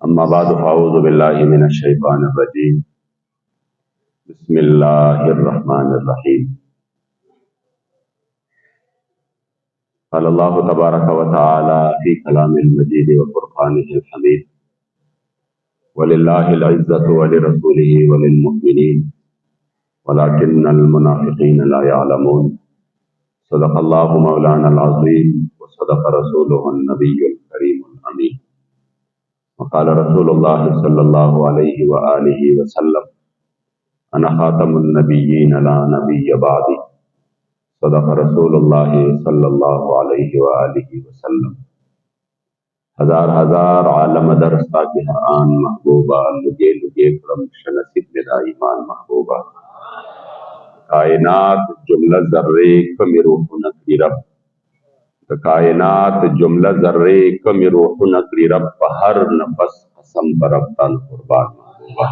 अम्मा बाद फ़अऊज़ु बिल्लाहि मिनश शैतानिर रजीम। बिस्मिल्लाहिर रहमानिर रहीम। क़ालल्लाहु तबारक व तआला फ़ी कलामिल मजीद व फ़ुरक़ानिहिल हमीद। वलिल्लाहिल इज़्ज़तु व लिरसूलिहि व लिलमुअमिनीन वलाकिन्नल मुनाफ़िक़ीन ला यअलमून। सदक़ल्लाहु मौलानल अज़ीम व सदक़ रसूलुहुन नबियुल करीमुल अमीन। वक़ाल रसूलुल्लाह सल्लल्लाहु अलैहि व आलिहि वसल्लम अना ख़ातमुन नबिय्यीन ला नबिय्य बअदी। सदक़ रसूलुल्लाह सल्लल्लाहु अलैहि व आलिहि वसल्लम। हजार हजार आलम दरस्ता के आन महबूबा लुगे लुगे क्रम शनसिब मेरा ईमान महबूबा। कायनात जुमला ज़र्रे कमी रूह नकरी रब। कायनात जुमला ज़र्रे कमी रूह नकरी रब। हर नफस कसम बरब्तान कुर्बान महबूबा।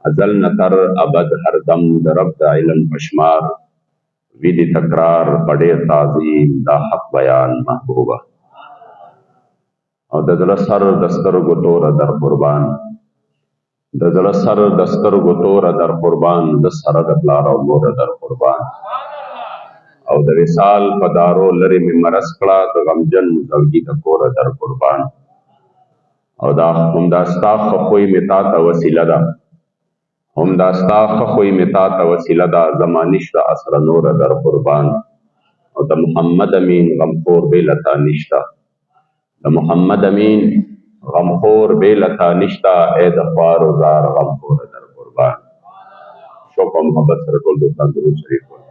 अजल नतर अबद हर दम दरब इलन पशमार। विधि तकरार बड़े ताज़ीम दा हक बयान महबूबा। और दजल सर दस्तर गुतोर दर कुर्बान। दजल सर दस्तर गुतोर दर कुर्बान। दसर दलार और मोर दर कुर्बान। और दर साल पदारो लरे में मरस कड़ा तो गमजन जल्दी तकोर दर कुर्बान। और दा हमदास्ता खखोई मिता वसीला दा। हमदास्ता खखोई मिता वसीला दा जमानिश्ता असर नूर दर कुर्बान। और द मोहम्मद अमीन गमखोर बेलता निश्ता। द मोहम्मद अमीन गमखोर बेलता निश्ता। ए दफ़ार ज़ार गमखोर दर कुर्बान। शौक़ और मोहब्बत से रटोल दोस्तान दुरूद शरीफ बोल।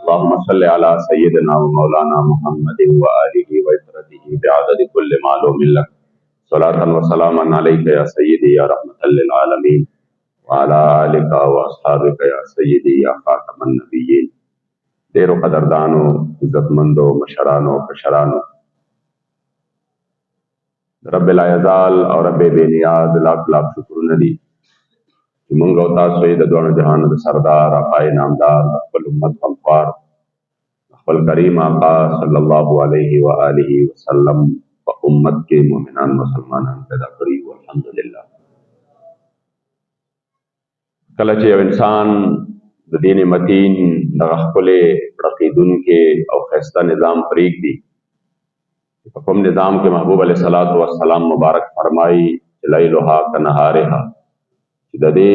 अल्लाहुम्मा सल्लि अला सय्यिदिना व मौलाना मुहम्मदिन व आलिहि व इत्रतिहि बिअददि कुल्लि मालूमिन लक। सलातन व सलामन अलैका या सय्यिदी या रहमतल लिल आलमीन व अला आलिका व अस्हाबिका या सय्यिदी या खातमन नबिय्यीन। देर व कदरदानो इज्जतमंदो मशरानो कशरानो रब ला यज़ाल और रब बेनियाज लाख लाख शुक्र नदी मंगौता सईद दोनों जहान सरदार आकाए नामदार अक़बल उम्मत गमख्वार अक़बल करीम आका सल्लल्लाहु अलैहि व आलिहि वसल्लम व उम्मत के मोमिनान मुसलमानान पैदा करी अल्हम्दुलिल्लाह। कलचे अब इंसान दीन मतीन दगखले रकीदुन के और खैस्ता निज़ाम फरीक दी हुक्म निज़ाम के महबूब अलैहिस्सलातु वस्सलाम मुबारक फरमाई लैलुहा कनहारिहा। दे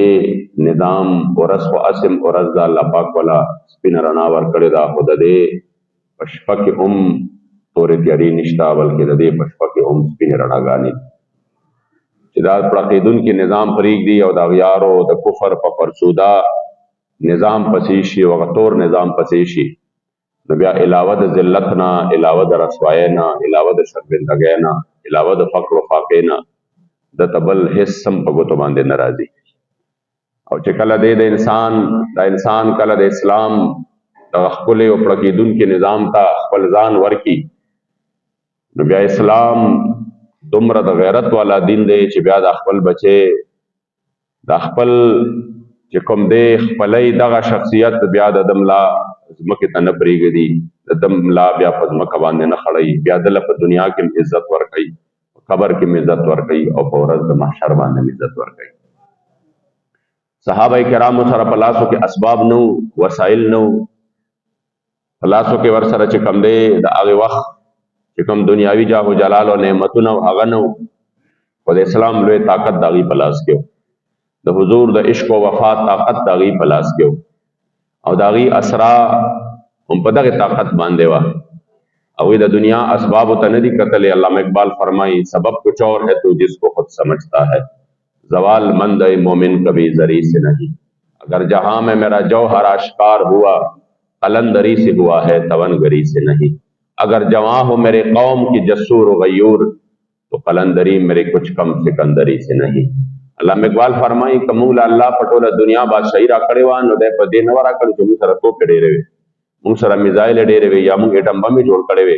निज़ाम औरस व असम औरस दा अल्लाह पाक वाला स्पिन रना वर करे दा खुद दे पशपक तोरे त्यारी निश्ता बल्कि दे पशपक स्पिन रना गानी चिदा प्रकीदुन के निज़ाम फरीक दी और दागियारो द कुफर प फरसूदा निज़ाम पसीशी वगतोर निज़ाम पसीशी नबिया इलावद जिल्लतना इलावद रसवायना इलावद शर्मिंदगैना इलावद फ़क्र फ़ाक़ेना द तबल हिस्सम पगोतो बांधे नाराजी। और चिकला दे दे इंसान कला दे इस्लाम दखले और प्रकीदुन के निज़ाम था फलजान वर की नबिया इस्लाम दुमर द गैरत वाला दिन दे चिब्या दखल बचे दखल चिकुम दे खलई दगा शख्सियत ब्या दमला मक तन प्रीगदी दमला ब्या फजमक बांधे न खड़ई ब्या दल दुनिया की इज्जत वर कई खबर की इज्जत वर कई और फौरज महशर बांधे इज्जत वर कई। सहाबा किराम सर पलासों के असबाब नो वसाइल नो पलासों के वर सर चिकम दे आगे वक्त चिकम दुनियावी जाहो जलाल और नेमतु नो हगा नो खुद इस्लाम लो ताकत दागी पलास क्यों द हुजूर द इश्क व वफा ताकत दागी पलास क्यों और दागी असरा हम पदा के ताकत बांधेवा अवी द दुनिया असबाब तनदी कतल अल्लामा इकबाल फरमाई सबब कुछ और है तो जिसको खुद समझता है जवाल मंद मोमिन कभी जरी से नहीं। अगर जहां में मेरा जौहर आश्कार हुआ कलंदरी से हुआ है तवनगरी से नहीं। अगर जवां हो मेरे कौम की जसूर गयूर तो कलंदरी मेरे कुछ कम सिकंदरी से नहीं। अल्लाह इकबाल फरमाई कमूल अल्लाह पटोला दुनिया बादशाही राकड़े वान उदय पदे नवरा कर जुमु सर तो पेड़े रे मुंग सर मिसाइल डेरे वे या मुंग एटम बम जोड़ कड़े वे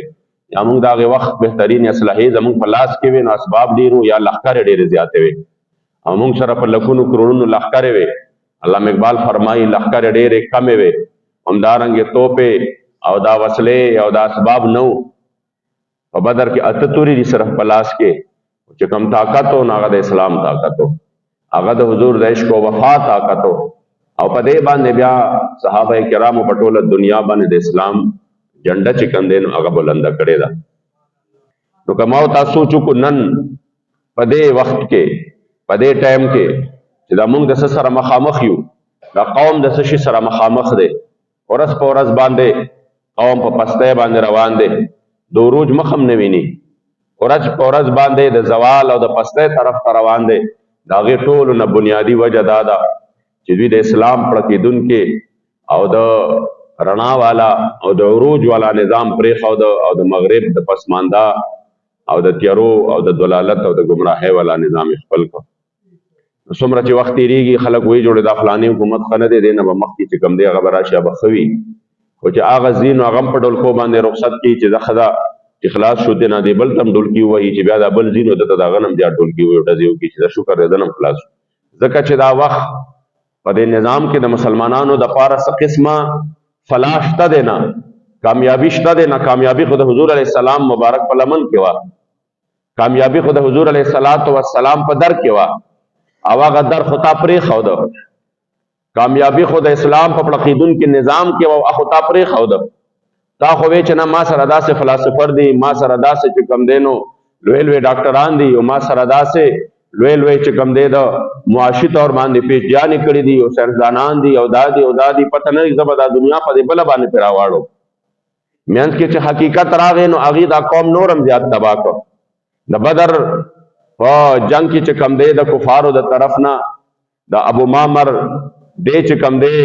या मुंग दागे वक्त बेहतरीन असलहे जमुंग पलास के वे न असबाब दीरू या लखकर डेरे जाते वे अमुंग शरफ लखुन करोड़ों लखकर वे अल्लाह इकबाल फरमाई लखकर डेरे कम वे हमदारंग तोपे औदा वसले औदा असबाब नौ और बदर के अततुरी सरफ पलास के چې کوم طاقت و هغه د اسلام طاقت و، هغه د حضور د عشق او وفا طاقت و. او په دې باندې بیا صحابه کرامو په ټوله دنیا باندې د اسلام جنډه چې کوم دی نو هغه بلنده کړې ده. نو که ما او تاسو چوکو نن په دې وخت کې په دې ټایم کې چې دا موږ د څه سره مخامخ یو، دا قوم د څه شي سره مخامخ دی، ورځ په ورځ باندې قوم په پستی باندې روان دی، د عروج مخ هم نه ویني، ورځ په ورځ باندې د زوال او د پستی طرف ته روان دی. د هغې ټولو نه بنیادي وجه دا ده چې دوی د اسلام پړکېدونکي او د رڼا والا او د عروج والا نظام پرېښود او د مغرب د پسمانده او د تیارو او د دلالت او د ګمراهۍ والا نظام یې خپل کړ. څومره چې وخت تېرېږي خلک وایي جوړې دا فلاني حکومت ښه نه دی، دی نه به مخکې چې کوم دی هغه به راشي هغه ښه وي، خو چې هغه ځي نو هغه هم په ډولکو باندې رخصت کړي چې دا ښه ده چې خلاص شو، دی نه دی بل ته هم ډولکي ووهي چې بیا دا بل ځي نو ده ته د هغه نه هم بیا ډولکي ووهي ډزې وکړي چې دا شکر دی ده نه هم خلاص شو. ځکه چې دا وخت په دې نظام کې د مسلمانانو دپاره څه قسمه فلاح شته دی نه، کامیابي شته دی نه. کامیابي خو د حضور علیه السلام مبارک په لمن کې وه، کامیابي خو د حضور علیه السلام په در کې وه او هغه در خو تا پرېښوده. کامیابي خو د اسلام په پړقېدونکي نظام کې وه او خو تا پرېښوده. تا خو وی چې نه ما سره داسې فلاسفر دي، ما سره داسې چې کوم دی نو لوی لوی ډاکټران دي او ما سره داسې لوی لوی چې کوم دی د معاشي طور باندې پیشجانې کړي دي او ساینسدانان دي او دا دي او دا دي، پته نه زه به دا دنیا په دې بله باندې پرې راواړو. منځ کې چې حقیقت راغی نو هغې دا قوم نور هم زیات تباه کړ. د بدر په جنگ کې چې کوم دی د کفارو د طرف نه د ابو معمر دی چې کوم دی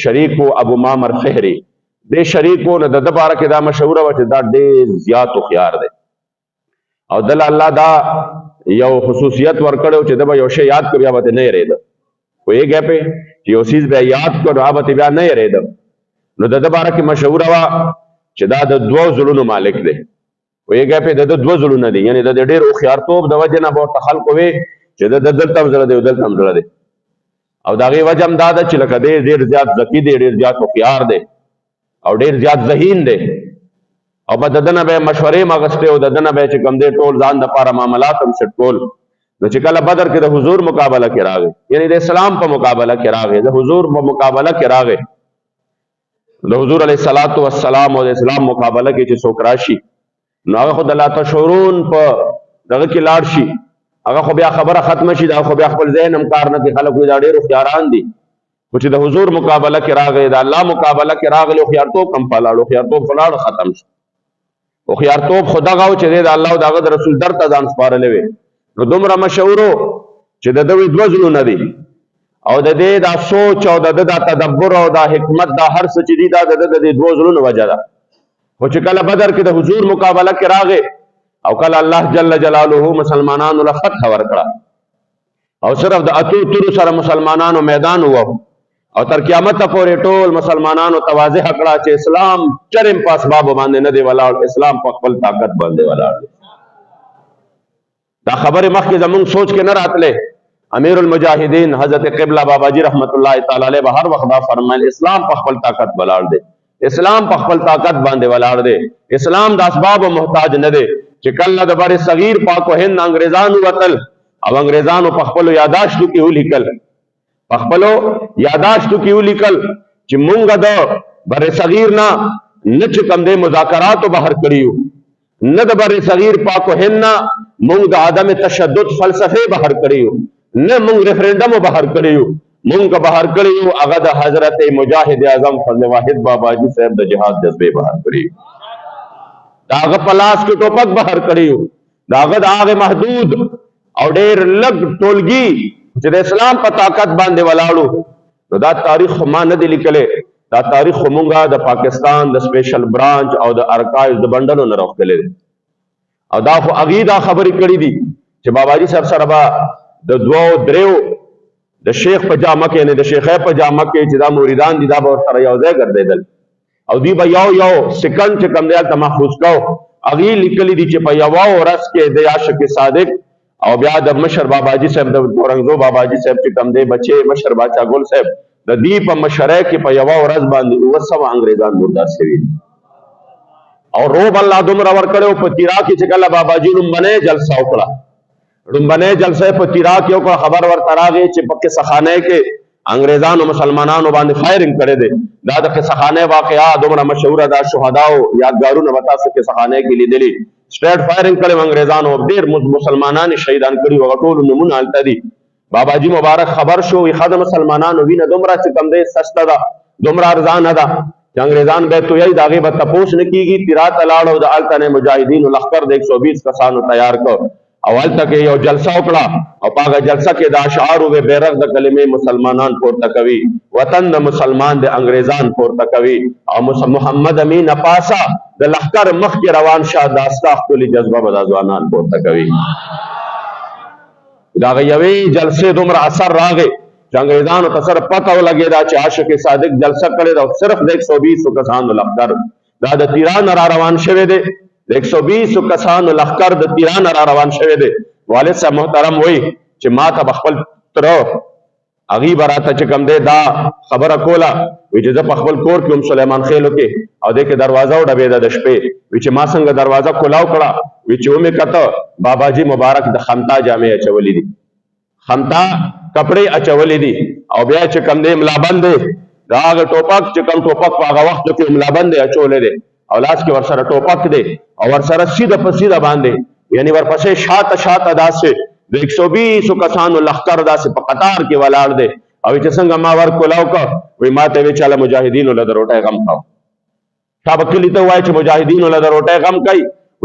شریک و، ابو معمر فهري دی شریک و، نو د ده باره کې دا مشهوره وه چې دا ډېر زیات هوښیار دی او دله الله دا یو خصوصیت ورکړی چې ده به یو شی یاد کړو بیا به ترې نه هېرېده. پوهېږئ پې چې یو څیز بیا یاد کړو نو هغه به بیا نه هېرېده. نو د ده باره کې مشهوره وه چې دا د دوو زړونو مالک دی. پوهېږئ پې د ده دوه زړونه دي، یعنې د ډېر هوښیارتوب د وجې نه به ورته خلکو وې چې د دلته هم زړه دی او دلته هم زړه دی. او د هغې وجه هم دا ده چې لکه دی ډېر زیات ذکي دی، ډېر زیات هوښیار دی او ډېر زیات ذهین دی. او به د ده نه به یې مشورې هم اخیستې او د ده نه به یې چې کوم دی ټول ځان دپاره معاملات هم سیټ کول. نو چې کله بدر کې د حضور مقابله کې راغی، یعنې د اسلام په مقابله کې راغی، د حضور په مقابله کې راغی، د حضور علیه السلام او د اسلام مقابله کې چې څوک راشي نو هغه خو د لا تشعرون په دغه کې لاړ شي، هغه خو بیا خبره ختمه شي، دا خو بیا خپل ذهن هم کار نه کوي. خلک وایي دا ډېر هوښیاران دي، خو چې د حضور مقابله کې راغی، د الله مقابله کې راغلی، هوښیارتوب هم په لاړ، هوښیارتوب خو لاړ ختم شو. هوښیارتوب خو دغه و چې دی د الله او د هغه د رسول در ته ځان سپارلی وی. نو دومره مشهور و چې د ده وی دوه زړونه دي او د دې دا سوچ او د ده دا تدبر او دا حکمت دا هر څه چې دي دا د ده د دې دوه زړونو وجه ده. خو چې کله بدر کې د حضور مقابله کې راغی او کله الله جل جلاله مسلمانانو له فتح ورکړه او صرف د اتو تورو سره مسلمانانو میدان ووهو او تر قیامته پورې ټول مسلمانانو ته واضح کړه چې اسلام چرم په اسبابو باندې نه دی ولاړ، اسلام په خپل طاقت باندې ولاړ دی. دا خبرې مخکې زمونږ سوچ کې نه راتلې. امیر المجاهدین حضرت قبله بابا جی رحمت الله تعالی علیه به هر وخت دا فرمایل اسلام په خپل طاقت ولاړ دی، اسلام په خپل طاقت باندې ولاړ دی، اسلام د اسبابو محتاج نه دی. چې کله د بر صغیر پاک و هند انګریزانو وتل او انګریزانو په خپلو یاداشتو کې ولیکل، په خپلو یاداشتو کې ولیکل چې مونږ د بر صغیر نه چې کوم دی مذاکراتو بهر کړیو، نه د بر صغیر پاک و هند نه مونږ د عدم تشدد فلسفې بهر کړیو، نه مونږ ریفرنډم بهر کړیو، مونږ بهر کړیو هغه د حضرت مجاهد اعظم فضل واحد بابا جی صاحب د جهاد جذبې بهر کړیو، د هغه په لاس کې ټوپک بهر کړیو، د هغه د هغې محدود او ډېر لږ ټولګي چې د اسلام په طاقت باندې ولاړو. نو دا تاریخ ما نه دی لیکلی، دا تاریخ خو مونږه د پاکستان د سپیشل برانچ او د ارکایز د بنډلو نه راوښتلی دی او دا خو هغې دا خبرې کړي دي چې باباجي صاحب سره به د دوو دریو د شیخ په جامه کې یعنې د شیخۍ په جامه کې چې دا مریدان دي دا به ورسره یو ځای ګرځېدل او دوی به یو سکند چې کوم دی هلته محفوظ کو. هغې لیکلي دي چې په یوه ورځ کې د عاشق صادق او بیا د مشر باباجي صاحب د اورنګزو باباجي صاحب چې کوم دی بچې مشر باچا ګل صاحب د دې په مشرۍ کې په یوه ورځ باندې 900 انګریزان مردار شوي دي او روب الله دومره ورکړی و په تیرا کې چې کله باباجي نوم باندې جلسه وکړه ړومبنۍ جلسه په تیرا کې یو خبر ورته راغی چې په قصهخانه کې انګریزانو مسلمانانو باندې فایرنګ کړی دی. دا د قصهخانه واقعه دومره مشهوره ده، شهداو یادګارونه به تاسو قصهخانه کې لیدلي. سټریټ فایرنګ کړی انګریزانو، ډېر مسلمانان شهیدان کړي، هغه ټول نمونه هلته دي. باباجي مبارک خبر شو وي ښه د مسلمانانو وینه دومره چې کوم دی سسته ده، دومره ارزانه ده چې انګریزان به تویي د هغې به تپوس نه کېږي. تیرا ته لاړ او د هلته نه مجاهدینو لښکر د 120 کسانو تیار کړ او هلته کې یو جلسه وکړه او په هغه جلسه کې د اشعارو به بیرغ د کلمې مسلمانان پورته کوي، وطن د مسلمان د انګریزان پورته کوي او محمد امین پاسا د لښکر مخکې روان شه دا ستا ښکلې جذبه به دا ځوانان پورته کوي. د هغې یوې جلسې دومره اثر راغی چې انګریزانو ته صرف پته ولګېده چې عاشق صادق جلسه کړې ده او صرف د 120 کسانو لښکر دا د تیرا نه را روان شوی دی. د 120 کسانو لښکر د تیرا نه را روان شوی دی. والد صاحب محترم وایي چې ما ته به خپل تره هغې به راته چې کوم دی دا خبره کوله، وایي چې زه په خپل کور کې هم سلیمان خیلو کې او دې کې دروازه وډبېده د شپې، وایي چې ما څنګه دروازه کولاو کړه، وایي چې ومې کته باباجي مبارک د خمتا جامې اچولې دي، خمتا کپړې اچولې دي او بیا چې کوم دی ملابند دی د هغه ټوپک چې کوم ټوپک په هغه وخت کې ملابند دی اچولی دی او لاس کې ورسره ټوپک دی او ورسره سیده په سیده باندې یعنی ورپسې شاته شاته داسې د 120 کسانو لښکر داسې په قطار کې ولاړ دی او چې څنګه ما ور کولاو کړ وایي ما ته ویې چې هله مجاهدینو له د روټۍ غم کوه. تا به کلي ته ووایي چې مجاهدینو له د روټۍ غم کوي،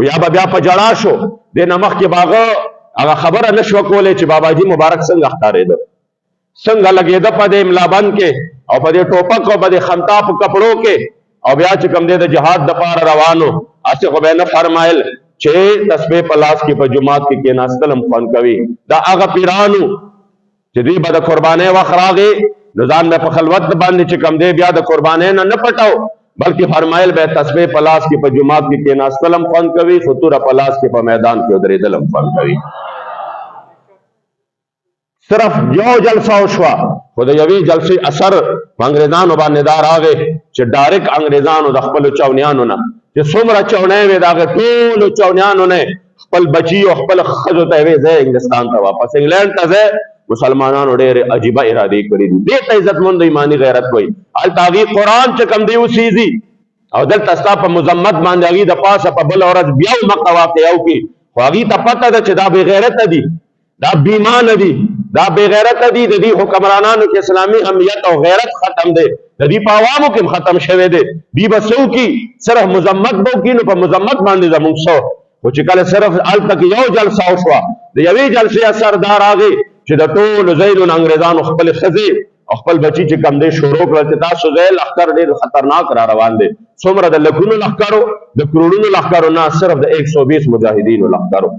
یا به بیا په ژړا شو. دې نه مخکې به هغه خبره نه شوه کولی چې باباجي مبارک څنګه ښکارېده، څنګه لګېده په دې ملابند کې او په دې ټوپک او په دې خمتا په کپړو کې او بیا چې کوم دی د جهاد دپاره روانو. هسې خو به یې نه فرمایل چې تسبیح په لاس کې په جومات کې کېناستل هم خوند کوي. دا هغه پیرانو چې دوی به د قربانۍ وخت راغی نو ځان به په خلوت باندې چې کوم دی بیا د قربانۍ نه پټاو، بلکې فرمایل به تسبیح په لاس کې په جومات کې کېناستل هم خوند کوي، خو توره په لاس کې په میدان کې ودرېدل هم خوند کوي. صرف یو جلسه وشوه خو د یوې جلسې اثر په انګریزانو باندې دا راغی چې ډایرک انګریزانو د خپلو چونیانو نه چې څومره چونی وې د هغې ټولو چونیانو نه خپل بچي او خپل ښځو ته یې وې ځئ انګلستان ته واپس انګلینډ ته ځئ. مسلمانانو ډېرې عجیبه ارادې کړي دي، دې ته عزتمند ایماني غیرت وایي. هلته هغې قرآن چې کوم دی وسیزي او دلته ستا په مذمت باندې هغې د پاسه په بله ورځ بیا مقه واقعه وکړي، خو هغې ته پته ده چې دا بې غیرته دي، دا بیمانه دي، دا بې غیرته دي. د دې حکمرانانو کې اسلامي امنیت او غیرت ختم دی، د دې په عوامو کې ختم شوی دی. دوی به څه وکړي؟ صرف مذمت به وکړي، نو په مذمت باندې زموږ څه خو چې کله صرف هلته کې یو جلسه وشوه د یوې جلسې اثر دا راغی چې د ټولو ځایونو نه انګریزانو خپلې ښځې او خپل بچي چې کوم دی شروع کړل چې تاسو ځای لښکر ډېر خطرناک را روان دی، څومره د لکونو لښکرو د کروڑونو لښکرو نه صرف د 120 مجاهدینو لښکرو.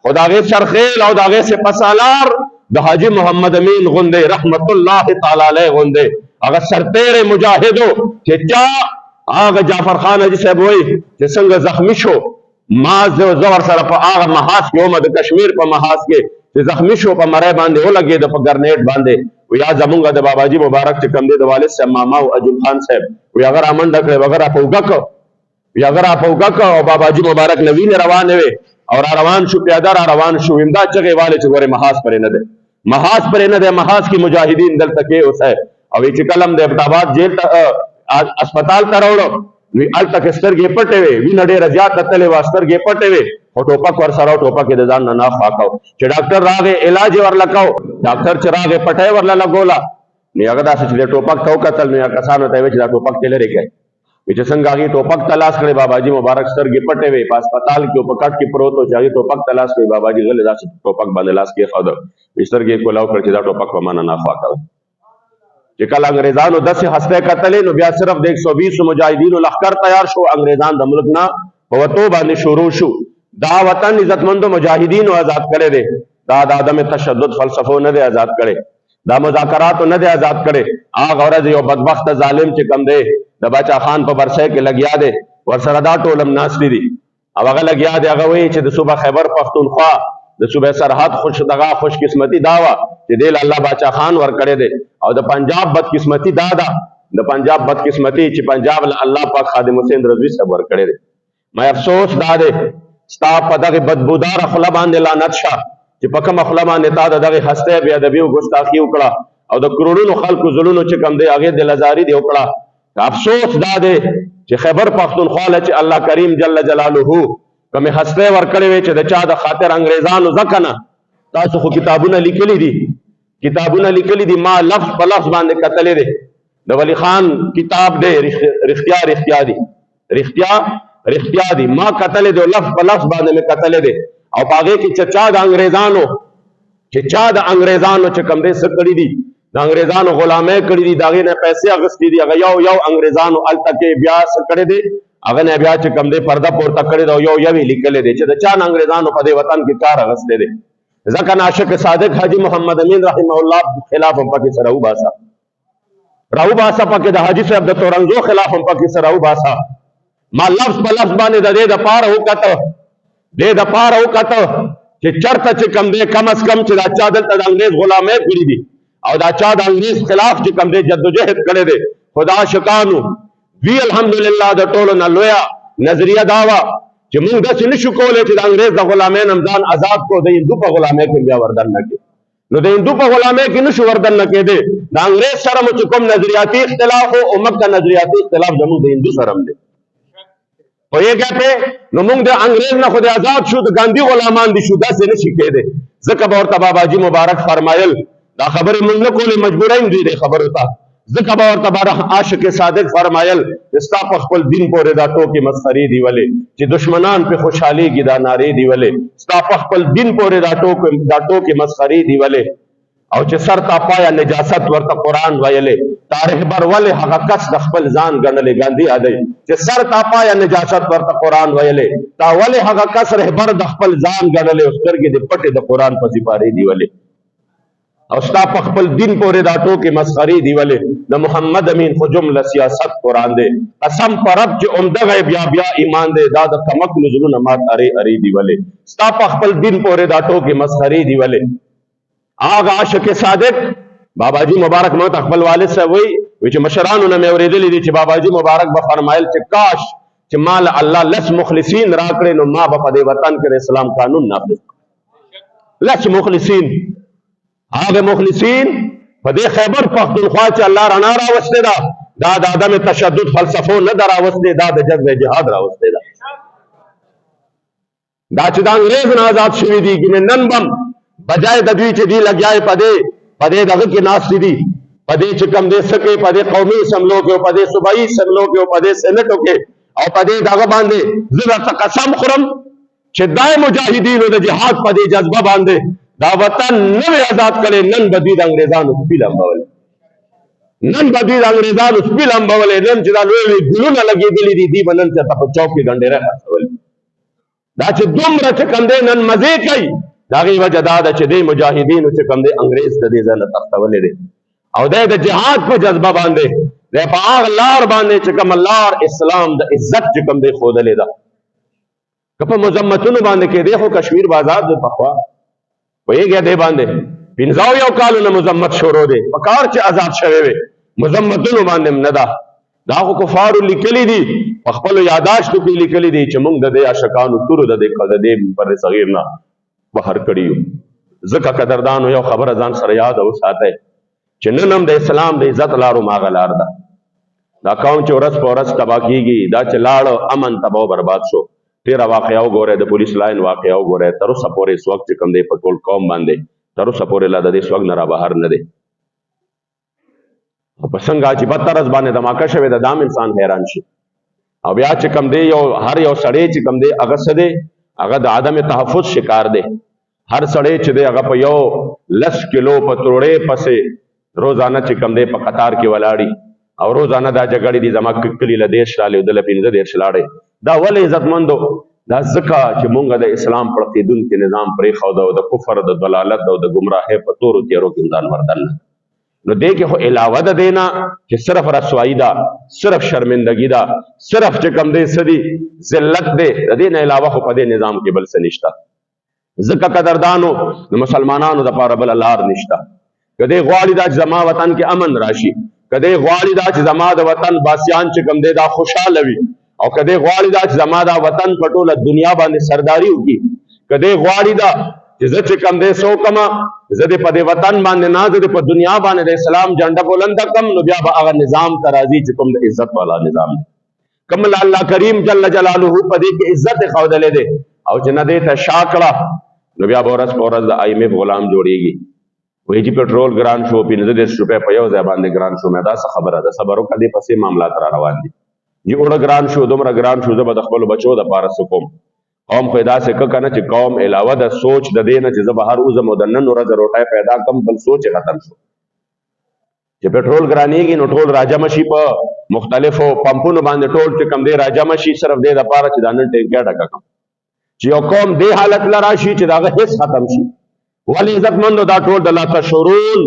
خو د هغې سرخیل او د هغې سپه سالار د حاجي محمد امین غوندې رحمت الله تعالی علیه غوندې هغه سرتیری مجاهدو چې چا هغه جعفر خان حاجي صاحب وایي چې څنګه زخمي شو، ما زه ورسره په هغه محاذ کې وم د کشمیر په محاذ کې چې زخمي شو په مری باندې ولګېده په ګرنیټ باندې. ویا زمونږ د باباجي مبارک چې کوم دی د والد صاحب ماما او اجل خان صاحب وی هغه رامنډه کړې هغه راپوږه کړ وی هغه راپوږه کړ او باباجي مبارک نه وینې روانې وې او را روان شو پیاده را روان شو. امدا چغې والے چې ګورې محاذ پرې نه دی، محاذ پرې نه دی، محاذ کې مجاهدین دلته کې اوسئ. او چې کله هم د ابټاباد جیل ته اسپتال ته راوړو نو هلته کې سترګې پټې وې، وینه ډېره زیاته تلې وه، سترګې پټې وې خو ټوپک ورسره ټوپک یې د ځان نه خوا کو. چې ډاکټر راغی علاج یې ورله کو، ډاکټر چې راغی پټۍ ورله لګوله نو هغه داسې چې د ټوپک ته وکتل نو هغه کسانو ته یې ویل چې دا ټوپک ته لرې کړئ. وایي چې څنګه هغې ټوپک ته لاس کړی باباجي مبارک سترګې پټې وې په اسپتال کې په کټ کې پروت و چې هغې ټوپک ته لاس کړی باباجي غلی داسې ټوپک باندې لاس کېښوده وایي سترګې یې کولاو کړ چې دا ټوپک په ما نه خوا کوئ. چې کله انګریزانو داسې هستۍ کتلې نو بیا صرف د 120 مجاهدینو لښکر تیار شو، انګریزان د ملک نه په وتو باندې شروع شو. دا وطن عزتمندو مجاهدینو آزاد کړی دی، دا د عدم تشدد فلسفو نه دی آزاد کړی، دا مذاکراتو نه دی آزاد کړی. هغه ورځ یو بدبخت ظالم چې کوم دی د باچا خان په برسۍ کې لګیا دی ورسره دا ټول هم ناستې دي او هغه لګیا دی. هغه وایي چې د صوبه خیبر پښتونخوا د صوبې سرحد خوش قسمتي دا وه چې دې له الله باچا خان ورکړی دی او د پنجاب بدقسمتي دا ده، د پنجاب بدقسمتي چې پنجاب له الله پاک خادم حسین رضوي صاحب ورکړی دی. مې افسوس دا دی ستا په دغې بدبوداره خوله باندې لعنت شه چې په کومه خوله باندې تا د دغې هستۍ بې ادبي او ګستاخي وکړه او د کروڑونو خلکو زړونو چې کوم دی هغې دلزاري دې وکړه. افسوس دا دی چې خیبر پښتونخوا له چې الله کریم جل جلاله کومې هستۍ ورکړې وې چې د چا د خاطر انګریزانو ځکه نه تاسو خو کتابونه لیکلي دي ما لفظ په لفظ باندې کتلې دی. د ولی خان کتاب دی رښتیا دی ما کتلې دی لفظ په لفظ باندې مې کتلې دی او په هغې کې چې چا د انګریزانو چې کوم دی څه کړي دي د انګریزانو غلامۍ کړي دي د هغې نه پیسې اخیستې دي هغه یو انګریزانو هلته کې بیا څه کړی دی هغه نه بیا چې کوم دی پرده پورته کړې ده او یو یې لیکلی دی چې د چا نه انګریزانو په دې وطن کې کار اخیستی دی. ځکه ناشک صادق حاجي محمد امین رحمه الله خلاف هم پکې سره وباسه پکې د حاجي صاحب د تورنګزو خلاف هم پکې سره وباسه. ما لفظ په لفظ باندې د دې دپاره وکته چې چرته چې کوم دی کم از کم چې دا چا دلته د انګریز غلامۍ کړي دي او دا چا د انګریز خلاف چې کوم دی جدوجهد کړی دی خدا شکانو وی الحمدلله د ټولو نه لویه نظریه دا وه چې موږ داسې نشو کولی چې د انګریز د غلامۍ نه ځان آزاد کړو د هندو په غلامۍ کې بیا وردن نه کړو. نو د هندو په غلامۍ کې نشو وردن نه کېدی د انګریز سره مو چې کوم نظریاتي اختلاف و او مګ د نظریاتي اختلاف زموږ د هندو سره هم دی. پوهېږئ پې نو موږ د انګریز نه خو د آزاد شو د ګاندي غلامان دي شو داسې نشي کېدی. ځکه به ورته باباجي مبارک فرمایل دا خبرې موږ نه کولې مجبوره یم دوی دې خبرو ته. ځکه به ورته عاشق صادق فرمایل ستا په خپل دین پورې دا ټوکې مسخرې دي ولې چې دشمنان پې خوشحالېږي دا نارې دي ولې ستا په خپل دین پورې دا ټوکې مسخرې دي ولې او چې سر تا پایه نجاست ورته قرآن ویلې تا رهبر ولې هغه کس د خپل ځان ګڼلې ګاندي یادوي چې سر تا پایه نجاست ورته قرآن ویلې تا ولې هغه کس رهبر د خپل ځان ګڼلې او سترګې دې پټې د قرآن پسې پارې دي ولې او ستا په خپل دین پورې دا ټوکې مسخرې دي ولې د محمد امین خو جمله سیاست قرآن دی قسم په رب چې عمدغه بیا ایمان دی دا د کمکلو زړونه مات ارې دي ولې ستا په خپل دین پورې دا ټوکې مسخرې دي ولې. هغه عاشق صادق باباجي مبارک مو ته خپل والد صاحب وایي چې مشرانو نه مې اورېدلي دي چې باباجي مبارک به فرمایل چې کاش چې ما له الله لس مخلصین راکړې نو ما به په دې وطن کې د اسلام قانون نافذ لس مخلصین هغه مخلصین په دې خیبر پښتونخوا چې الله رڼا راوستې ده دا د عدم تشدد فلسفو نه ده راوستې دا د جذب جهاد راوستې ده دا چې د انګریز نه آزاد شوي دي نن بم بجای د دوی چې دی لګیای په دې دغه کې ناستې دي په دې چې کوم دې څه کوي په دې قومي اسمبلو کې او په دې صوبایي اسمبلو کې او په دې سینټو کې او په دې دغه باندې زه درته قسم خورم چې دای مجاهدینو د جهاد په دې جذبه باندې دا وطن نوې آزاد کړي نن به دوی د انګریزانو سپي لمبولې نن چې دا لوی لوی ګلونه لګېدلي دي دوی به نن چېرته په چوک کې ډنډېرۍ خرڅولې دا چې دومره چې کوم دی نن مزې کوي د هغې وجه دا ده چې دې مجاهدینو چې کوم دی انګریز د دې ځای نه تښتولی دی او دی د جهاد په جذبه باندې دی په هغه لار باندې چې کومه لار اسلام د عزت چې کوم دی ښودلې ده که په مذمتونو باندې کېدی خو کشمیر به آزاد دی پخوا پوهېږئ دې باندې 15 کالونه مذمت شروع دی په کار چې آزاد شوی وي مذمتونو باندې هم نه ده دا خو کفارو لیکلي دي په خپلو یاداشتو کې لیکلي دي چې موږ د دې عاشقانو تورو د دې پر صغیر نه بهر کړي یو. ځکه قدردانو یو خبره ځان سره یاد وساتئ چې نن هم د اسلام د عزت لارو ماغه لار ده دا قوم چې ورځ په ورځ تباه کېږي دا چې لاړ امن تباه برباد شو تیره واقعه وګورئ د پولیس لاین واقعه وګورئ تر اوسه پورې اس وخت چې کوم دی په ټول قوم باندې تر اوسه پورې لا د دې سوګ نه را بهر نه دی او په څنګه چې بدترز باندې دماکه شوې ده دام انسان حیران شي او بیا چې کوم دی هر یو سړی چې کوم دی هغه څه دی هغه د عدم تحفظ شکار دی هر سړی چې دی هغه په یو 10 کیلو پتروړې پسې روزانه چې کوم دی په قطار کې ولاړي او روزانه دا جګړې دي زما کلی له 10 لاله د 15 لاړې دا ولې عزتمندو دا ځکه چې مونږ د اسلام پړقېدونکي نظام پرېښود او د کفر د ضلالت او د ګمراهۍ په تورو تیارو کې ځان وردن نو دې کې خو علاوه د دې نه چې صرف رسوایي ده صرف شرمندګي ده صرف چې کوم دی څه دي ذلت دی د دې نه علاوه خو په دې نظام کې بل څه نشته ځکه قدردانو د مسلمانانو دپاره بله لار نشته که دی غواړي دا چې زما وطن کې امن راشي که دی غواړي دا چې زما د وطن باسیان چې کوم دی دا خوشحاله وي او کدی غواړي دا چې زما دا وطن په ټوله دنیا باندې سرداري وکړي کدی غواړي دا چې زه چې کم دی سو کما زه دې په دې وطن باندې نه زه دې په دنیا باندې د اسلام جنډه بلنده کم، نو بیا به هغه نظام ته راځي چې کوم د عزت والا نظام دی، کوم الله کریم جل جلاله په دې کې عزت ښودلې دی او چې نه دې ته شا کړه، نو بیا به ورځ په ورځ د IMF غلام جوړېږي. وایي چې پټرول ګران شو، 15 روپۍ په یو ځای باندې ګران شو. مې دا څه خبره ده؟ صبر وکړه، دې پسې معاملات را روان دي. چې اوړه ګران شو، دومره ګران شو، زه به د خپلو بچو دپاره څه کوم؟ قوم خو یې داسې که که نه چې قوم علاوه د سوچ د دې نه چې زه بهر وځم او د نن ورځ روټۍ پیدا کړم، بل سوچ یې ختم شو. چې پټرول ګرانېږي نو ټول راجمع شي په مختلفو پمپونو باندې، ټول چې کوم دی راجمع شي صرف دې دپاره چې دا نن ټینکۍ ډکه کړم. چې یو قوم دې حالت له راشي چې د هغه هېڅ ختم شي. ولې عزتمندو دا ټول د لا تشعرون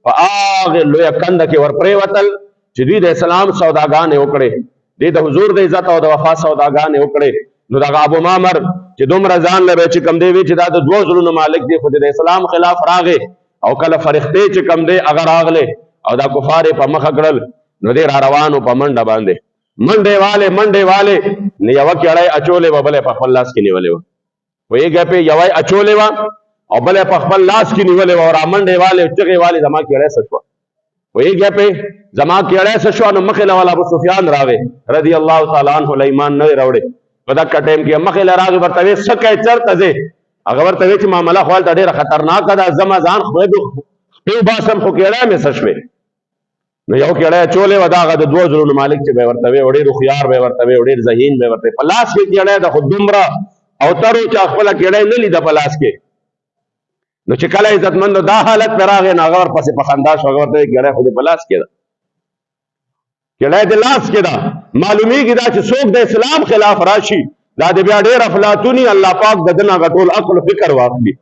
په هغې لویه کنده کې ورپرېوتل چې دوی د اسلام سوداګانې وکړې، دوی د حضور د عزت او د وفا سوداګانې وکړې. نو دغه ابو معمر چې دومره ځان له چې کم دی وی چې دا د 2 زړونو مالک دی، خو د اسلام خلاف راغې او کله فرښتې چې کم دی هغه راغلې او دا کفار یې په مخه کړل، نو دی را روانو په منډه باندې منډې والې نه یوه کېړۍ اچولې وه، بله یې په خپل لاس کې نیولې وه. پوهېږئ پې یوه یې اچولې وه او بله یې په خپل لاس کې نیولې وه او را منډې والې چغې والې زما کېړۍ څه شوه؟ پوهېږئ پې زما کېړۍ څه شوه؟ نو مخې له والا ابو سفیان راغی رضي الله تعالی عنه، له ایمان نه وې راوړې. په دغه ټایم کې مخې له راغی، ورته ویې څه کوې چېرته ځې؟ هغه ورته ویې چې معامله خو هلته ډېره خطرناکه ده، زما ځان خدای خپې وباسم خو کېړۍ مې څه شوې؟ نو یو کېړۍ اچولې وه، دا هغه د 2 زړونو مالک چې به یې ورته ویې او ډېر هوښیار به یې ورته ویې او ډېر ذهین به یې ورته په لاس کې کېړۍ ده، خو دومره او تر و چې خپله کېړۍ نه لیده په لاس کې. نو چې کله عزتمندو دا حالت پې راغی، نو هغه ورپسې په خندا شو. هغه ورته ویې کېړۍ خو دې په لاس کې ده، کېړۍ دې لاس کې ده. معلومیږي دا چې څوک د اسلام خلاف راشي دا د بیا ډېر افلاطوني الله پاک د ده نه هغه ټول عقل و فکر واخلي.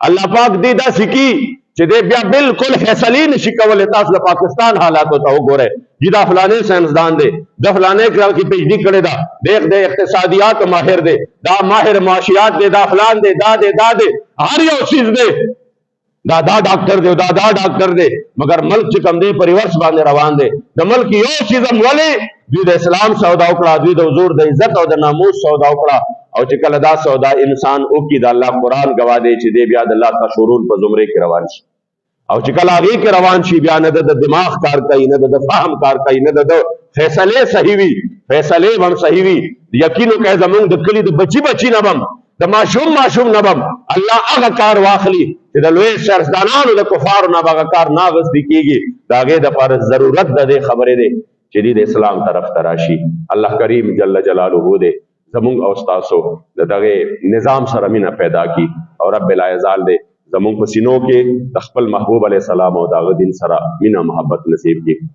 الله پاک دې داسې کي چې دې بیا بالکل فیصلې نشي کولی. تاسو د پاکستان حالاتو ته وګورئ، چې دا فلانې ساینسدان دی، د فلانې کې PhD کړې ده، د اقتصادیات ماهر دی، دا ماهر معاشیات دی، دا فلان دی، دا دی، هر یو چیز دی، دا ډاکټر دی، دا ډاکټر دی، مګر ملک چې کوم دی په ریورس باندې روان دی. د ملک یو چیز هم ولې دوی د اسلام سودا وکړه، دوی د حضور د عزت او د ناموس سودا وکړه. او چې کله دا سودا انسان وکړي، د الله قرآن ګواه دی چې دی بیا د الله تشعرون په زمرې کې روان شي. او چې کله هغې کې روان شي، بیا نه د دماغ کار کوي، نه د فهم کار کوي، نه د فیصلې صحیح وي، فیصلې به هم صحیح وي. یقین وکړئ زمونږ د کلي د بچي نه به هم، د ماشوم نه به هم الله هغه کار واخلي چې د لوی سیاستدانانو د کفارو نه به هغه کار نه اخیستل کېږي. د هغې دپاره ضرورت د دې خبرې دی چې دوی د اسلام طرف ته راشي. الله کریم جل جلاله دی زمونږ او ستاسو د دغې نظام سره مینه پیدا کړي او رب العزال دی زمونږ په سینو کې د خپل محبوب علیه السلام او د هغه دین سره مینه محبت نصیب کړي.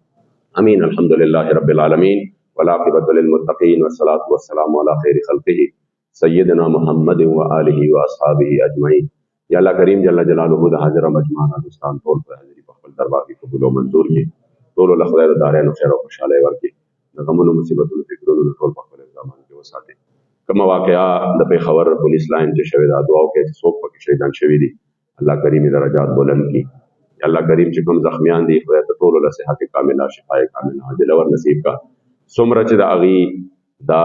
امین. الحمدلله رب العالمین والعاقبة للمتقین والصلاة والسلام علی خیر خلقه سیدنا محمد و آله و اصحابه اجمعین. یا الله کریم جل جلاله د حاضر مجمع دوستان ټول په حاضري په خپل دربار کې قبول او منظور کړي. ټولو له خدای د دارینو خیر او خوشحالۍ ورکړي. د غمونو مصیبتونو فکرونو ټول په خپل اقدامات کې وساتي. کومه واقعه د پېښور پولیس لاین چې شوې ده، دعا وکړئ چې څوک پکې شهیدان شوي دي، الله کریم درجات بلند کړي. الله کریم چې کوم زخمیان دي، خدای ته ټولو له صحت کامله، شفای کامله عاجله ور نصیب کړه. څومره چې د هغې دا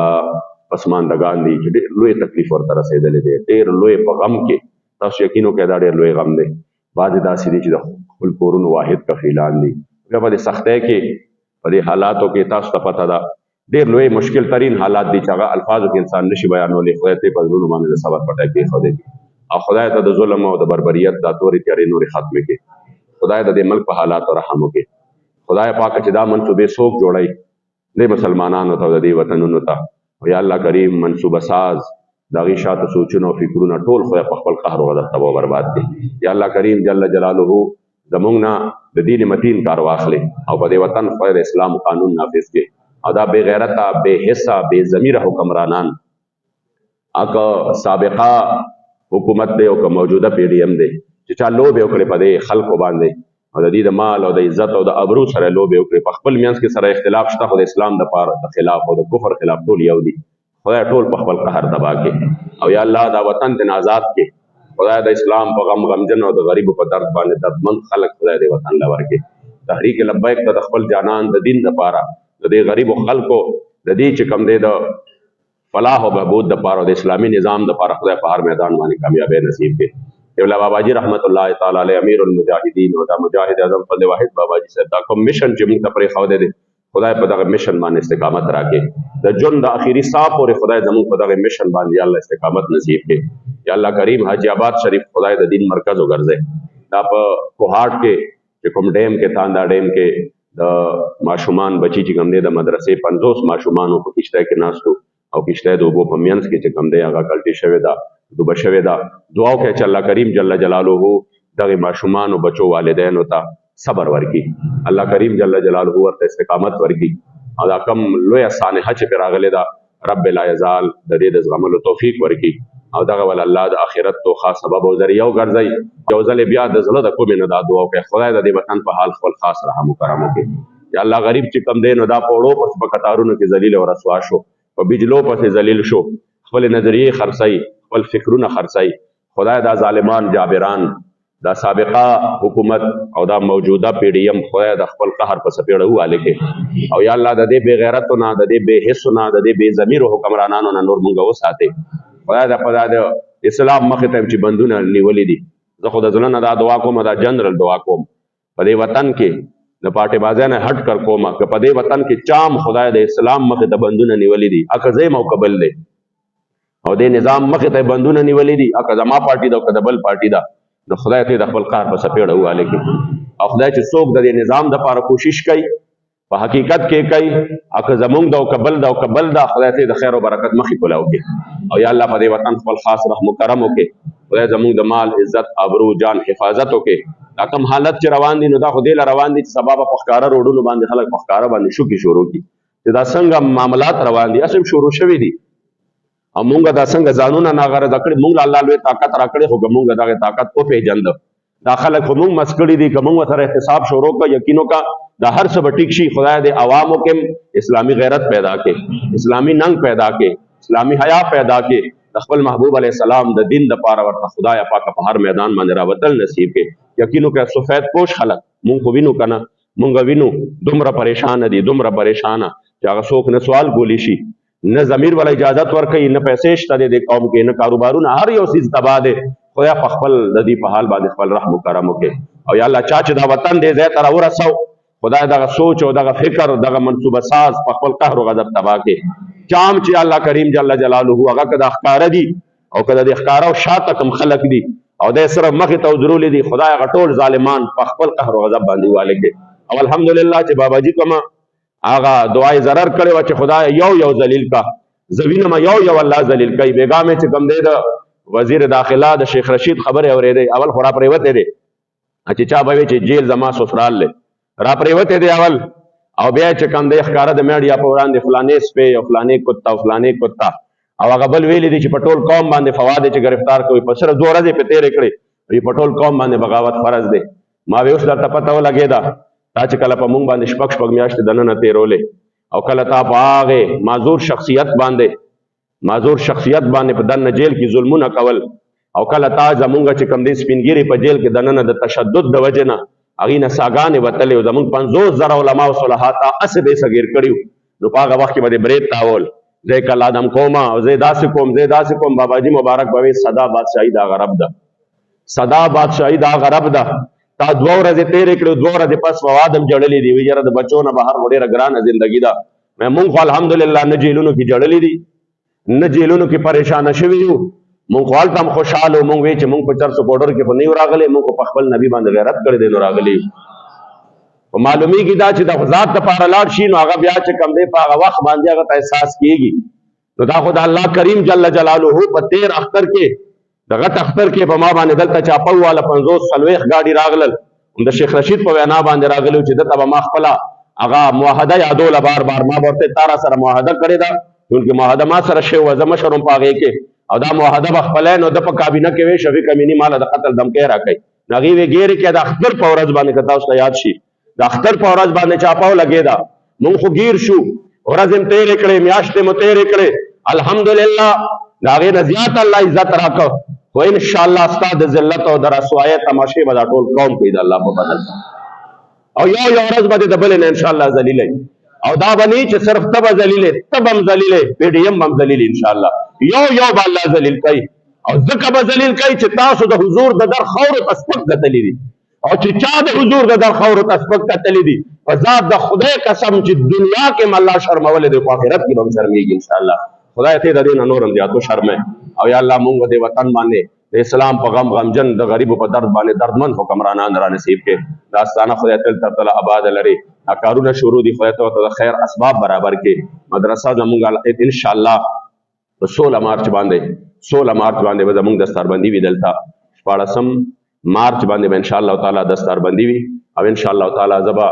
پسماندګان دي چې ډېر لوی تکلیف ورته رسېدلی دی، ډېر لوی په غم کې، تاسو یقین وکړئ دا ډېر لوی غم دی. بعضې داسې دي چې د خپل کورونو واحد کفیلان دي، بیا په دې سختۍ کې په دې حالاتو کې تاسو ته پته ده ډېر لوی مشکل ترین حالات دي چې هغه الفاظو کې انسان نشي بیانولی. خدای ته په زړونو باندې د صبر پټی کېښودی او خدای ته د ظلم او د بربریت دا تورې تیارې نورې ختمې کړي. خدای د دې ملک په حالاتو رحم وکړي. خدای پاکه چې دا منصوبې څوک جوړوي دې مسلمانانو ته او د دې وطنونو ته، او یا الله کریم منصوبه ساز د هغې شاته سوچونه او فکرونه ټول خدای په خپل قهر او غضب تباه برباد کړي. یا الله کریم جل جلاله زمونږ نه د دین متین کار واخلي او په دې وطن خدای د اسلام قانون نافذ کړي. او دا بے غیرته، بے حصه، بے ضمیره حکمرانان، اکه سابقه حکومت دی او که موجوده PDM دی، چې چا لوبې وکړې په دې خلکو باندې او د دې د مال او د عزت او د ابرو سره لوبې وکړې، په خپل منځ کې سره اختلاف شته، خو د اسلام د خلاف او د کفر خلاف ټول یو دي. خدای ټول په خپل قهر تباه کړي. او یا الله دا وطن دې آزاد کړي. خدای د اسلام په غمجن او د غریبو په درد باندې دردمند خلک خدای دې وطن له ورکړي. تحریک لبیک ته د خپل جانان د دین دپاره د دې غریبو خلکو د دې چې کوم دی د فلاح او بهبود دپاره او د اسلامي نظام دپاره خدای په هر میدان باندې کامیابی نصیب کړي. قبله باباجي رحمت الله تعالی علیه امیر المجاهدین او دا مجاهد اعظم فضل واحد باباجي صاحب دا کوم میشن چې موږ ته پرې خو دې خدای په دغه میشن باندې استقامت راکړي د ژوند د اخیری ساه پورې خدای زموږ په دغه میشن باندې الله استقامت نصیب کړي یا الله کریم حاجی آباد شریف خدای د دین مرکز وګرځي دا په کوهاټ کې چې کوم ډیم کې تاندا ډیم کې د ماشومان بچی چې کوم دی د مدرسې 50 ماشومان په کشته کې ناستو او کشته د اوبو په مینځ کې چې کوم دی هغه کلټي شوی دا دوبه شوی دا دعا وکړه چې الله کریم جل جلاله دغه ماشومان او بچو والدینو ته صبر ورکي الله کریم جل جلاله ورته استقامت ورکي او دا کم لوی سانحه چې پر راغله دا رب لا یزال د دې د زغملو توفیق ورکي او دغه ول الله د اخرت تو خاص سبب او ذریعہ وګرځي یو ځل بیا د زړه د کومې نه دا دعا وکړه خدای د دې وطن په حال خپل خاص رحم و کرم وکړي یا الله غریب چې کم دین دا پوړو پس په قطارونو کې ذلیل او رسوا شو په بجلو پس ذلیل شو خپل نظریه خرڅي خپل فکرونه خرڅي خدای دا ظالمان جابران دا سابقه حکومت او دا موجوده پی ډی ایم خدای د خپل قهر په سپېړه واله کې او یا الله د دې بے غیرتو نه د دې بے حس نه د دې بے ضمیر حکمرانانو نه نور مونږ وساتي خدای د په د اسلام مخ ته چې بندونه نیولې دي زه خو د ځلنه دا دعا کوم دا جنرال دعا کوم په دې وطن کې د پاټې بازانه هټ کر کومه که په دې وطن کې چام خدای د اسلام مخ ته بندونه نیولې دي اکه زې مو قبل دي او د نظام مخ ته بندونه نیولې دي اکه زما پارټي دا او کدبل پارټي دا د خدای ته د خپل قهر په سپېړه واله کې او خدای چې څوک د نظام د لپاره کوشش کوي په حقیقت کې کوي اکه زمونږ د قبل دا خدای ته د خیر او برکت مخې کولاو کې او یا الله په دې وطن خپل خاص رحم و کرم وکړي خدای زمونږ د مال عزت ابرو جان حفاظت وکړي دا کوم حالت چې روان دي نو دا خو دې روان دي چې سبب په ښکارا روډونو باندې خلک په ښکارا باندې شو کې شروع کی چې دا څنګه معاملات روان دي اسیم شروع شوي دي او مونږ دا څنګه ځانونه ناغره دکړي مونږ الله لوی طاقت راکړي خو مونږ دغه طاقت او پیجند دا خلک خو مونږ مسکړي دي کوم سره احتساب شروع کا یقینو کا دا هر څه بټیک شي خدای دې عوامو کې اسلامی غیرت پیدا کړي اسلامی ننګ پیدا کړي اسلامی حیا پیدا کړي خپل محبوب علی السلام د دین د پاره ورته خدای پاک په هر میدان باندې راوتل نصیب کړي یقینو کا سفید پوش خلک مونږ خو وینو کنه مونږ وینو دومره پریشان دي دومره پریشان چې هغه څوک نه سوال بولی شي نه ضمیر ولا اجازت ورکړي نه پیسې شته د قوم کې نه کاروبارونه هر یو چیز تباہ ده خدای په خپل د دې په حال باندې خپل رحم و کرم وکړي او یا الله چا چې دا وطن دې زه تر ورسو خدای دغه سوچ او دغه فکر او دغه منصوبه ساز په خپل قهر او غضب تباہ کړي چام چې الله کریم جل جلاله هغه کدا ښکار دي او کدا د ښکار او شاته کم خلق دي او د سره مخ ته ودرول دي خدای هغه ټول ظالمان په خپل قهر او غضب باندې والي کړي او الحمدلله چې باباجي کومه آغا دعای ضرر کړي و چې خدای یو ذلیل کا زوینه ما یو الله ذلیل کوي بیګامه چې کم دی د وزیر داخله د شیخ رشید خبره اورېده اول خورا پریوته دی چې چا به چې جیل زما سفرال له را پریوته دی اول او بیا چې کم دی ښکارا د میډیا په وړاندې فلانې سپې او فلانې کتا او فلانې کتا او هغه بل ویلي دي چې پټول قوم باندې فواد چې گرفتار کوي په سره 2 ورځې په تیر کړي په پټول قوم باندې بغاوت فرض دی ما به اوس درته پته ولګېده تا چې کله په مونږ باندې شپږ میاشتې دننه تیرولې او کله تا په هغې معذور شخصیت باندې په دننه جیل کې ظلمونه کول او کله تا زمونږ چې کم دی سپینګیري په جیل کې دننه د تشدد د وجې نه هغې نه ساګانې وتلې او زمونږ 50,000 علما او صلحا تا هسې به یې صغیر کړي نو په هغه وخت کې به دې برید تاول زه یې کله ادم کومه او زه یې داسې کوم باباجي مبارک به وایي صدا بادشاهي دا غرب ده صدا بادشاهي دا غرب ده تا 2 ورځې تیرې کړې 2 ورځې پس فوادم جړلې دي وی یاره د بچو نه بهر ډېره ګرانه زندګي ده مونږ خو الحمدلله نه جیلونو کې جړلې دي نه جیلونو کې پریشانه شوي یو مونږ خو هلته هم خوشحاله مونږ وایي چې مونږ په 400 بورډر کې خو نه یو راغلی مونږ په خپل نبي باندې غیرت کړی دی نو راغلی خو معلومیږي دا چې د ذات دپاره لاړ شي نو هغه بیا چې کم دی په هغه وخت باندې هغه ته احساس کېږي نو دا خو د الله کریم جل جلاله په 13 اختر کې د غټ اختر کې په ما باندې دلته چاپو والا 50-40 ګاډي راغلل د شیخ رشید په وینا باندې راغلو چې دته به ما خپله هغه معاهده یادوله بار ما ورته تارا سره معاهده کړې ده چونکې معاهده ما سره شوې وه زه مشر وم په هغې کې او دا معاهده به خپلی نو ده په کابینه کې وی شفیق امیني ماله د قتل دمکۍ راکوي نو هغې وی ګیرې کې د اختر په ورځ باندې که تاسو ته یاد شي د اختر په ورځ باندې چاپو لګېده مونږ خو ګیر شو ورځې م تېرې کړې میاشتې مو تېرې کړې الحمدلله د هغې نه زیات الله عزت راکړ خو انشاءالله ستا د ذلت او د رسوایۍ تماشې به دا ټول قوم کوي د الله په بدل او یو ورځ به د بلې نه انشاءالله ذلیلی او دا به نه چې صرف ته به ذلیلې ته به هم ذلیلې پی ډي ایم به هم ذلیلې انشاءالله یو به الله ذلیل کوي او ځکه به ذلیل کوي چې تاسو د حضور د در خاورو ته سپک کتلي دي، او چې چا د حضور د در خاورو ته سپک کتلي دي په ذات د خدای قسم چې دنیا کې هم الله شرمولی دی، په آخرت کې به هم شرمېږي انشاءالله. خدای ته د دې نه نور هم زیاتو شرمه. او یا الله مونږ د وطن باندې د اسلام په غم غمجن د غریبو په درد باندې دردمند حکمرانان را نصیب کې. دا ستانه خدای تل تر تله آباد لري. دا کارونه شروع دي، خدای ته د خیر اسباب برابر کې. مدرسه زمونږ انشاءالله په 16 مارچ باندې به زمونږ دستاربندي وي دلته. 14 مارچ باندې به انشاءالله تعالی دستاربندي وي، او انشاءالله تعالی زه به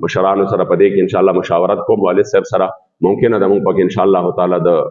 مشرانو سره په دې کې انشاءالله مشاورت کوم، والد صاحب سره ممکنه ده مونږ پکې انشاءالله تعالی د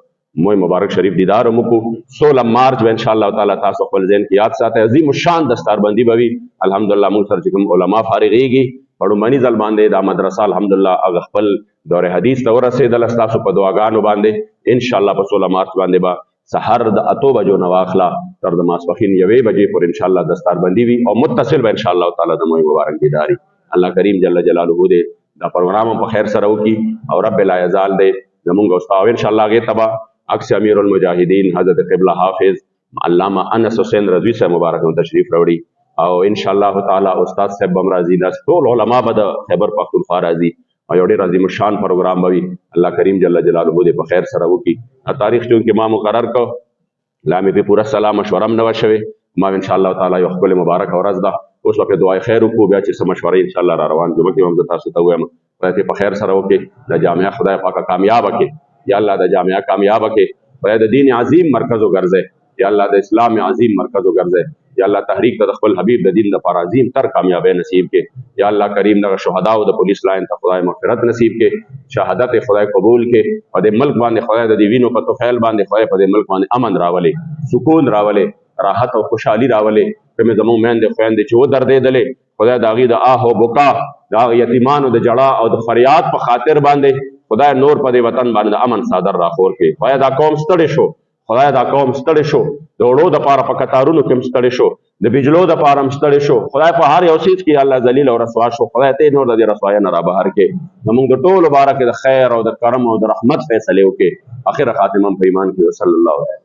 موی مبارک شریف دیدار هم وکړو. 16 مارچ به انشاءالله تعالی تاسو خپل ذهن کې یاد ساتئ، عظیم الشان دستاربندي به وي. الحمدلله مونږ سره چې کوم علما فارغېږي په لومړني ځل باندې دا مدرسه الحمدلله هغه خپل دور حدیث ته ورسېدله. ستاسو په دعاګانو باندې انشاءالله په 16 مارچ باندې به سحر د 8 بجو نه واخله تر د ماسپښین 1 بجې پورې انشاءالله دستاربندي وي، او متصل به انشاءالله تعالی د موی مبارک دیداري. الله کریم جل جلاله دې دا پروګرام هم په خیر سره وکړي، او رب لا یزال دې زمونږ استاد انشاءالله هغې ته به عکس امیر المجاهدین حضرت قبله حافظ علامه انس حسین رضوي صاحب مبارک هم تشریف راوړي، او انشاءالله تعالی استاد صاحب هم راځي. دا ټول علما به د خیبر پښتونخوا راځي، او یو ډېر عظیم الشان پروګرام به وي. الله کریم جل جلاله دې په خیر سره وکړي. تاریخ چونکې ما مقرر کړ، لا مې پرې پوره سلا مشوره هم نه وه شوې. ما انشاءالله تعالی یو ښکلې مبارکه ورځ ده، اوس به پرې دعای خیر وکړو، بیا چې څه مشوره انشاءالله را روان جمعه کې هم زه تاسو ته ووایم. خدای دې په خیر سره وکړي، د جامعه خدای پاکه کامیابه کړي. یا الله د جامعه کامیابه کړي، خدای د دین عظیم مرکز وګرځئ. یا الله د اسلام عظیم مرکز وګرځئ. یا الله تحریک ته د خپل حبیب د دین لپاره عظیم تر کامیابی نصیب کړي. یا الله کریم دغه شهدا او د پولیس لاین ته خدای مغفرت نصیب کړي، شهادت خدای قبول کړي. په دې ملک باندې خدای د دې وینو په توفیل باندې خدای په دې ملک باندې امن راولي، سکون راولي، راحت او خوشحالي راولي. کومې زموږ میندې خویندې چې ودردېدلې، خدای د هغې د آه او بکا، د هغه یتیمانو د ژړا او د فریاد په خاطر باندې خدای نور په دې وطن باندې د امن څادر راخور کړي. خدای دا قوم ستړی شو، خدای دا قوم ستړی شو، د وړو دپاره په کتارونو کې هم ستړی شو، د بجلو دپاره هم ستړی شو. خدای په هر یو څیز کې الله ذلیل او رسوا شو. خدای ته نور د دې رسوایۍ نه رابهر کړي. زموږ د ټولو باره کې د خیر او د کرم او د رحمت فیصلې وکړي. اخره خاتمه په ایمان کې وصلی الله علیه